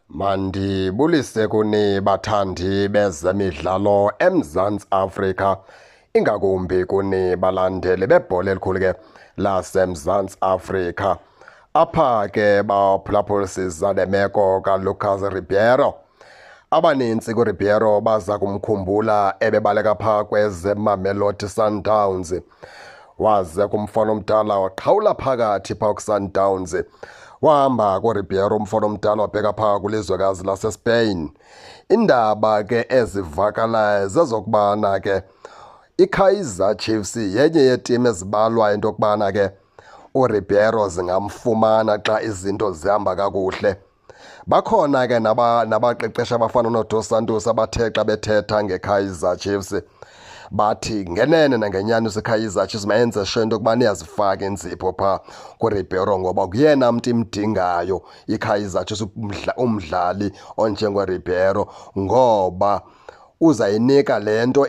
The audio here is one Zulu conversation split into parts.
Mandibulise kuni bathandi bezemidlalo eMzantsi Afrika, ingakumbi kuni balandeli bebhola elikhulu ke laseMzantsi Afrika. Apha ke baphulaphulisa nemeko kaLucas Ribeiro. Abanintsi kuRibeiro baza kumkhumbula ebebaleka phaa kwezeMamelodi Sundowns. Waze kumfana omdala waqhawula phakathi phaa kuSundowns. Wahamba kuRibeiro umfana omdala wabheka phaa kwilizwekazi laseSpain. Indaba ke ezivakalayo zezokubana ke iKaizer Chiefs yenye yeetimu ezibalwa into yokubana ke uRibeiro zingamfumana xa izinto zihamba kakuhle. Bakhona ke nabaqeqesha abafana noDos Santos abathe xa bethetha ngeKaizer Chiefs bathi ngenene nangenyaniso iKaizer Chiefs mayenze sure into yokubana iyazifaka iinzipho phaa kuRibeiro, ngoba kuyena mntu imdingayo iKaizer Chiefs umdlali onjengoRibeiro, ngoba uzayinika le nto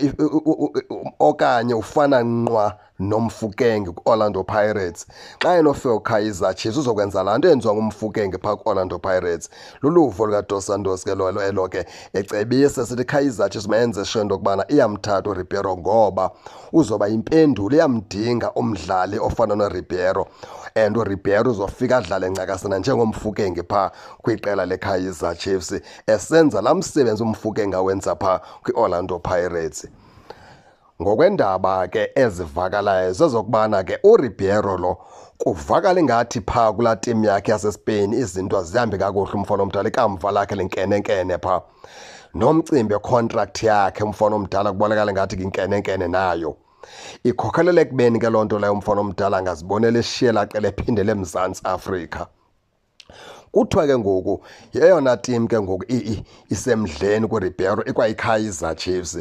okanye ufana nqwa noMfukenge kwiOrlando Pirates. Xa enofika uKaizer Chiefs uzokwenza laa nto yenziwa nguMfukenge phaa kwiOrlando Pirates. Luluvo lukaDos Santos ke elo ke ecebisa esithi iKaizer Chiefs mayenze sure into yokubana iyamthatha uRibeiro, ngoba uzoba yimpendulo, iyamdinga umdlali ofana noRibeiro, and uRibeiro uzofika adlale ncakasana njengomfukenge phaa kwiqela leKaizer Chiefs, esenza laa msebenzi umfukenge awenza phaa kwiOrlando Pirates. Ngokwendaba ke ezivakalayo zezokubana ke uRibeiro lo kuvakala ingathi phaa kulaa timu yakhe yaseSpain izinto azihambi kakuhle umfana omdala, ikamva lakhe linkenenkene phaa. Nomcimbi contract yakhe umfana omdala kubonakala ngathi inkenenkene nayo. Ikhokhelele ekubeni ke loo nto leyo umfana omdala angazibonela eshiye laa qela ephindele eMzantsi Afrika. Kuthiwa ke ngoku yeyona timu ke ngoku isemdleni kuRibeiro ikwayiKaizer Chiefs.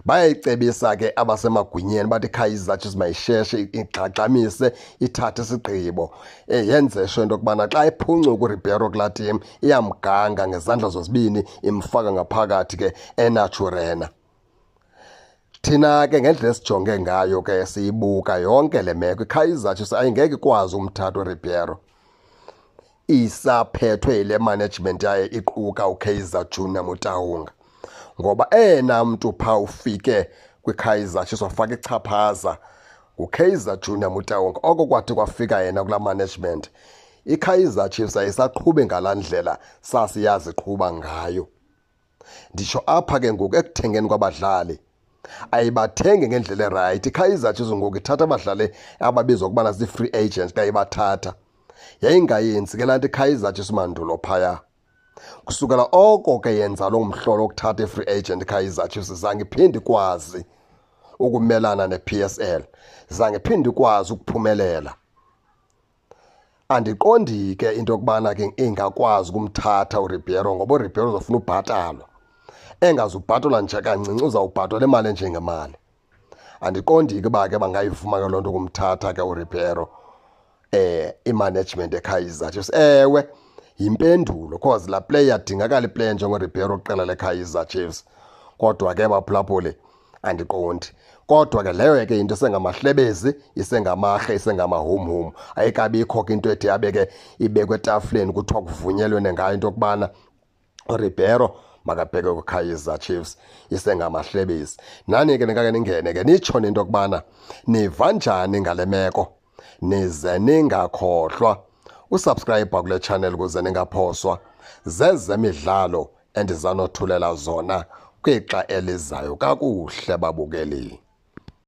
Bayayicebisa ke abasemagwinyeni bathi iKaizer Chiefs mayisheshe igxagxamise ithathe isigqibo, yenze sure into yokubana xa iphuncuka uRibeiro kulaa timu iyamganga ngezandla zozibini, imfaka ngaphakathi ke eNaturena. Thina ke ngendlela esijonge ngayo ke siyibuka yonke le meko, iKaizer Chiefs ayingeke ikwazi umthatha uRibeiro. Isaphethwe yile management yayo iquka uKaizer Junior Motaung, ngoba mntu phaa ufike kwiKaizer Chiefs wafaka ichaphaza nguKaizer Junior Motaung. Oko kwathi kwafika yena kulaa management, iKaizer Chiefs ayisaqhubi ngalaa ndlela sasiyazi iqhuba ngayo. Nditsho apha ke ngoku ekuthengeni kwabadlali ayibathengi ngendlela erayithi. iKaizer Chiefs ngoku ithatha abadlali ababizwa ukubana zii-free agents xa ibathatha. Yayingayenzi ke laa nto iKaizer Chiefs mandulo phaya. Kusukela oko ke yenza loo mhlolo wokuthatha i-free agent iKaizer Chiefs zange iphinde ikwazi ukumelana ne-PSL, zange iphinde ikwazi ukuphumelela. Andiqondi ke into yokubana ke ingakwazi ukumthatha uRibeiro, ngoba uRibeiro uzofuna ubhatalwa. Engazubhatalwa nje kancinci, uzawubhatalwa imali enjengemali. Andiqondi ke uba ke bangayivuma ke loo nto ukumthatha ke uRibeiro imanagement eKaizer Chiefs. Ewe, yimpendulo cause laa player adingakala iplayer njengoRibeiro kwiqela leKaizer Chiefs, kodwa ke baphulaphuli andiqondi. Kodwa ke leyo ke into isengamahlebezi, isengamahle, isengamahumhum. Ayikabikho ke into ethi yabe ke ibekwe etafuleni kuthiwa kuvunyelwene ngayo into yokubana uRibeiro makabheke kwiKaizer Chiefs, isengamahlebezi. Nani ke nikake ningene ke nitsho into yokubana niva njani ngale meko, nize ningakhohlwa usubscribe kule channel ukuze ningaphoswa zezemidlalo endizanothulela zona kwixa elizayo kakuhle babukeli.